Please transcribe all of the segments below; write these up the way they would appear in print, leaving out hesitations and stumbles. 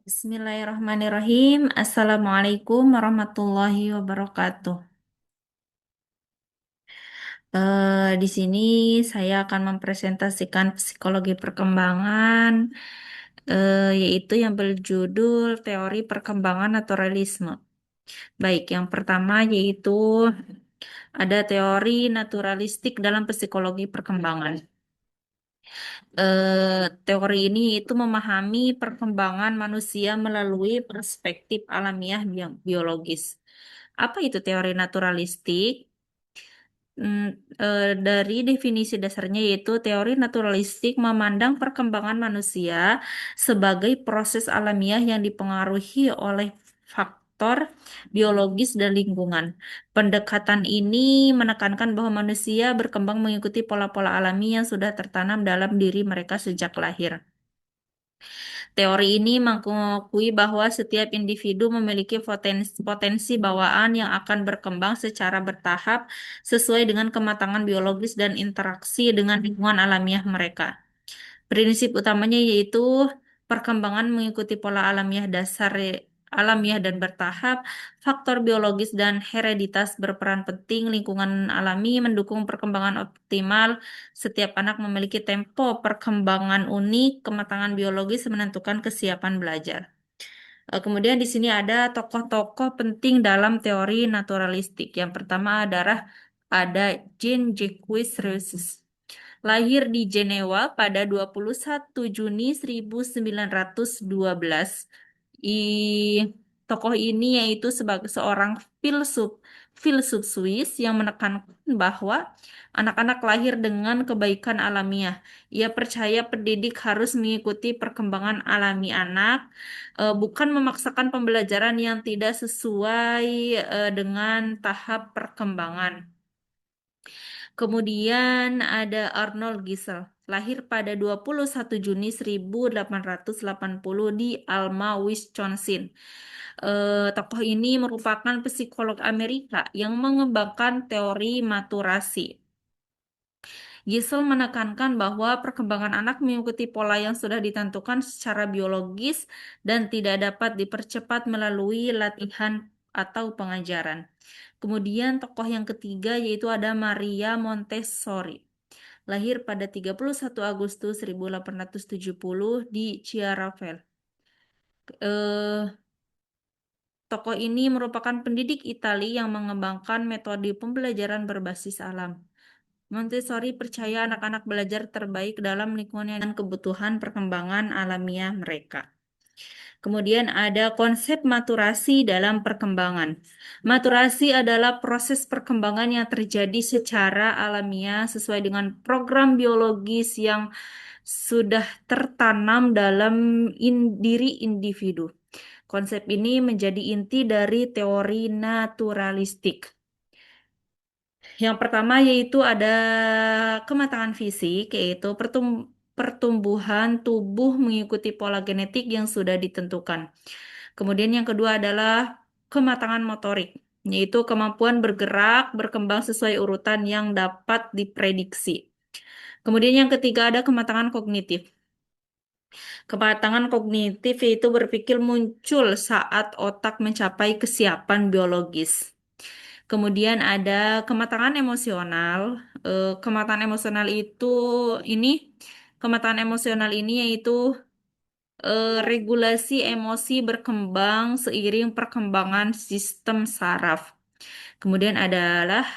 Bismillahirrahmanirrahim. Assalamualaikum warahmatullahi wabarakatuh. Di sini saya akan mempresentasikan psikologi perkembangan, yaitu yang berjudul teori perkembangan naturalisme. Baik, yang pertama yaitu ada teori naturalistik dalam psikologi perkembangan. Teori ini itu memahami perkembangan manusia melalui perspektif alamiah biologis. Apa itu teori naturalistik? Dari definisi dasarnya yaitu teori naturalistik memandang perkembangan manusia sebagai proses alamiah yang dipengaruhi oleh faktor biologis dan lingkungan. Pendekatan ini menekankan bahwa manusia berkembang mengikuti pola-pola alami yang sudah tertanam dalam diri mereka sejak lahir. Teori ini mengakui bahwa setiap individu memiliki potensi bawaan yang akan berkembang secara bertahap sesuai dengan kematangan biologis dan interaksi dengan lingkungan alamiah mereka. Prinsip utamanya yaitu perkembangan mengikuti pola alamiah dan bertahap, faktor biologis dan hereditas berperan penting, lingkungan alami mendukung perkembangan optimal, setiap anak memiliki tempo perkembangan unik, kematangan biologis menentukan kesiapan belajar. Kemudian di sini ada tokoh-tokoh penting dalam teori naturalistik. Yang pertama adalah ada Jean-Jacques Rousseau. Lahir di Jenewa pada 21 Juni 1912. Tokoh ini yaitu sebagai seorang filsuf filsuf Swiss yang menekankan bahwa anak-anak lahir dengan kebaikan alamiah. Ia percaya pendidik harus mengikuti perkembangan alami anak, bukan memaksakan pembelajaran yang tidak sesuai dengan tahap perkembangan. Kemudian ada Arnold Gisel, lahir pada 21 Juni 1880 di Alma, Wisconsin. Tokoh ini merupakan psikolog Amerika yang mengembangkan teori maturasi. Gisel menekankan bahwa perkembangan anak mengikuti pola yang sudah ditentukan secara biologis dan tidak dapat dipercepat melalui latihan atau pengajaran. Kemudian tokoh yang ketiga yaitu ada Maria Montessori. Lahir pada 31 Agustus 1870 di Chiaravalle. Eh, Tokoh ini merupakan pendidik Italia yang mengembangkan metode pembelajaran berbasis alam. Montessori percaya anak-anak belajar terbaik dalam lingkungan dan kebutuhan perkembangan alamiah mereka. Kemudian ada konsep maturasi dalam perkembangan. Maturasi adalah proses perkembangan yang terjadi secara alamiah sesuai dengan program biologis yang sudah tertanam dalam diri individu. Konsep ini menjadi inti dari teori naturalistik. Yang pertama yaitu ada kematangan fisik, yaitu pertumbuhan tubuh mengikuti pola genetik yang sudah ditentukan. Kemudian yang kedua adalah kematangan motorik, yaitu kemampuan bergerak, berkembang sesuai urutan yang dapat diprediksi. Kemudian yang ketiga ada kematangan kognitif. Kematangan kognitif yaitu berpikir muncul saat otak mencapai kesiapan biologis. Kemudian ada kematangan emosional. Kematangan emosional itu ini kematangan emosional ini yaitu regulasi emosi berkembang seiring perkembangan sistem saraf. Kemudian ada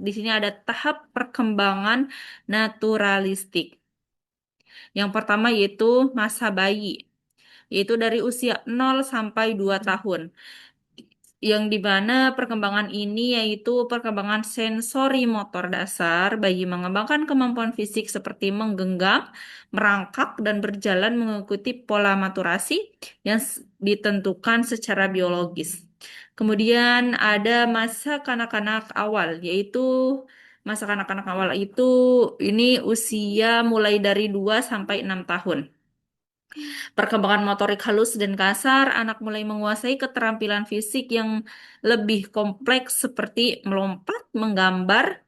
di sini ada tahap perkembangan naturalistik. Yang pertama yaitu masa bayi, yaitu dari usia 0 sampai 2 tahun. Yang di mana perkembangan ini yaitu perkembangan sensori motor dasar, bayi mengembangkan kemampuan fisik seperti menggenggam, merangkak, dan berjalan mengikuti pola maturasi yang ditentukan secara biologis. Kemudian ada masa kanak-kanak awal, yaitu masa kanak-kanak awal itu ini usia mulai dari 2 sampai 6 tahun. Perkembangan motorik halus dan kasar, anak mulai menguasai keterampilan fisik yang lebih kompleks seperti melompat, menggambar,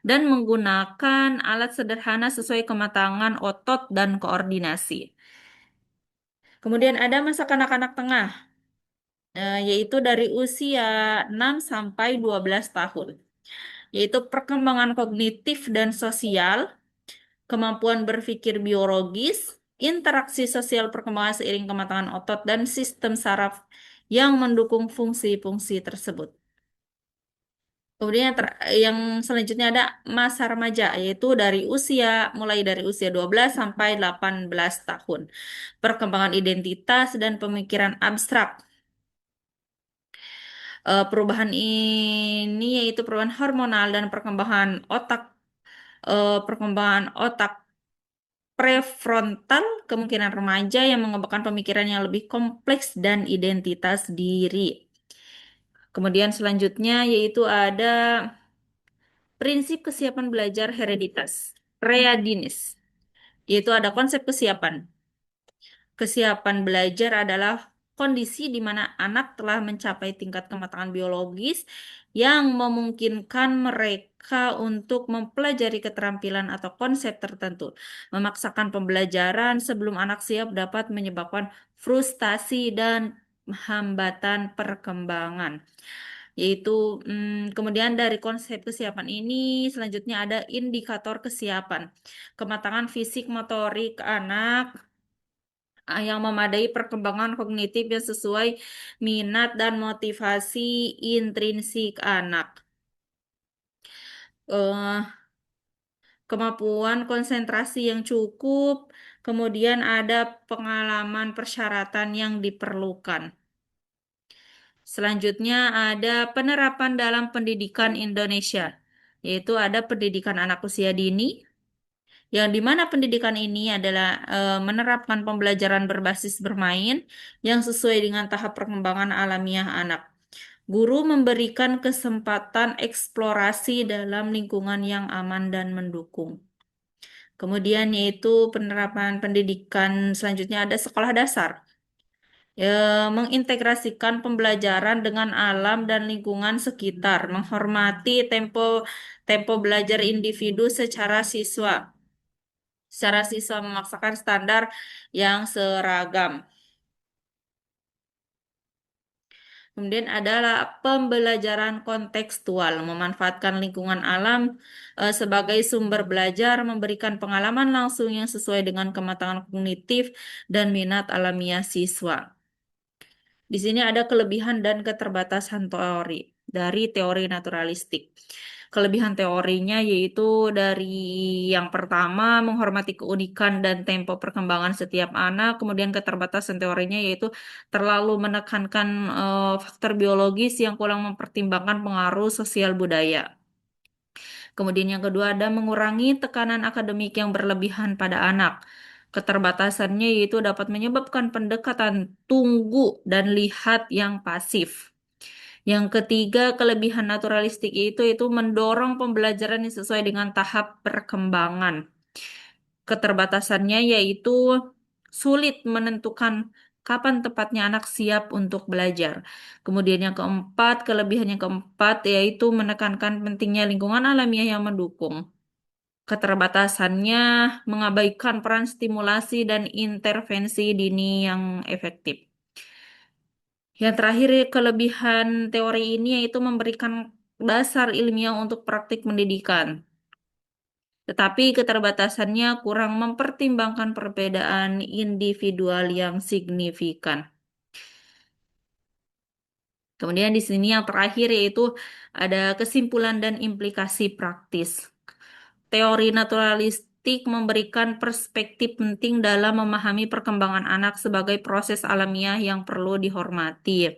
dan menggunakan alat sederhana sesuai kematangan otot dan koordinasi. Kemudian ada masa kanak-kanak tengah, yaitu dari usia 6 sampai 12 tahun, yaitu perkembangan kognitif dan sosial, kemampuan berpikir biologis, interaksi sosial perkembangan seiring kematangan otot, dan sistem saraf yang mendukung fungsi-fungsi tersebut. Kemudian yang selanjutnya ada masa remaja, yaitu mulai dari usia 12 sampai 18 tahun. Perkembangan identitas dan pemikiran abstrak. Perubahan ini yaitu perubahan hormonal dan perkembangan otak prefrontal, kemungkinan remaja yang mengembangkan pemikiran yang lebih kompleks dan identitas diri. Kemudian selanjutnya yaitu ada prinsip kesiapan belajar hereditas, readiness, yaitu ada konsep kesiapan. Kesiapan belajar adalah kondisi di mana anak telah mencapai tingkat kematangan biologis yang memungkinkan mereka untuk mempelajari keterampilan atau konsep tertentu. Memaksakan pembelajaran sebelum anak siap dapat menyebabkan frustasi dan hambatan perkembangan. Yaitu kemudian dari konsep kesiapan ini selanjutnya ada indikator kesiapan. Kematangan fisik motorik anak yang memadai, perkembangan kognitif yang sesuai minat dan motivasi intrinsik anak. Eh, Kemampuan konsentrasi yang cukup, kemudian ada pengalaman persyaratan yang diperlukan. Selanjutnya ada penerapan dalam pendidikan Indonesia, yaitu ada pendidikan anak usia dini, yang dimana pendidikan ini adalah menerapkan pembelajaran berbasis bermain yang sesuai dengan tahap perkembangan alamiah anak. Guru memberikan kesempatan eksplorasi dalam lingkungan yang aman dan mendukung. Kemudian yaitu penerapan pendidikan selanjutnya ada sekolah dasar. Mengintegrasikan pembelajaran dengan alam dan lingkungan sekitar, menghormati tempo tempo belajar individu secara siswa memaksakan standar yang seragam. Kemudian adalah pembelajaran kontekstual, memanfaatkan lingkungan alam sebagai sumber belajar, memberikan pengalaman langsung yang sesuai dengan kematangan kognitif dan minat alamiah siswa. Di sini ada kelebihan dan keterbatasan teori dari teori naturalistik. Kelebihan teorinya yaitu dari yang pertama menghormati keunikan dan tempo perkembangan setiap anak, kemudian keterbatasan teorinya yaitu terlalu menekankan faktor biologis yang kurang mempertimbangkan pengaruh sosial budaya. Kemudian yang kedua ada mengurangi tekanan akademik yang berlebihan pada anak. Keterbatasannya yaitu dapat menyebabkan pendekatan tunggu dan lihat yang pasif. Yang ketiga, kelebihan naturalistik itu mendorong pembelajaran yang sesuai dengan tahap perkembangan. Keterbatasannya yaitu sulit menentukan kapan tepatnya anak siap untuk belajar. Kemudian yang keempat, kelebihan yang keempat yaitu menekankan pentingnya lingkungan alamiah yang mendukung. Keterbatasannya mengabaikan peran stimulasi dan intervensi dini yang efektif. Yang terakhir, kelebihan teori ini yaitu memberikan dasar ilmiah untuk praktik pendidikan. Tetapi keterbatasannya kurang mempertimbangkan perbedaan individual yang signifikan. Kemudian di sini yang terakhir yaitu ada kesimpulan dan implikasi praktis. Teori naturalistik memberikan perspektif penting dalam memahami perkembangan anak sebagai proses alamiah yang perlu dihormati.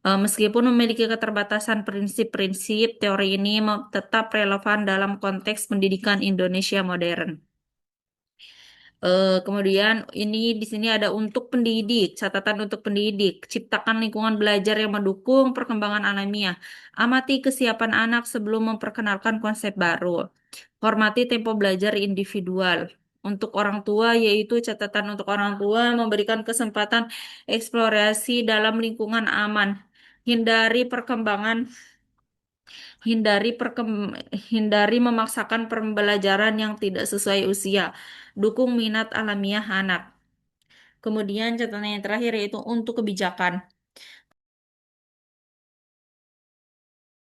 Meskipun memiliki keterbatasan prinsip-prinsip, teori ini tetap relevan dalam konteks pendidikan Indonesia modern. Kemudian ini di sini ada untuk pendidik, catatan untuk pendidik, ciptakan lingkungan belajar yang mendukung perkembangan alamiah, amati kesiapan anak sebelum memperkenalkan konsep baru, hormati tempo belajar individual. Untuk orang tua, yaitu catatan untuk orang tua memberikan kesempatan eksplorasi dalam lingkungan aman, hindari perkembangan hindari memaksakan pembelajaran yang tidak sesuai usia. Dukung minat alamiah anak. Kemudian catatan yang terakhir yaitu untuk kebijakan.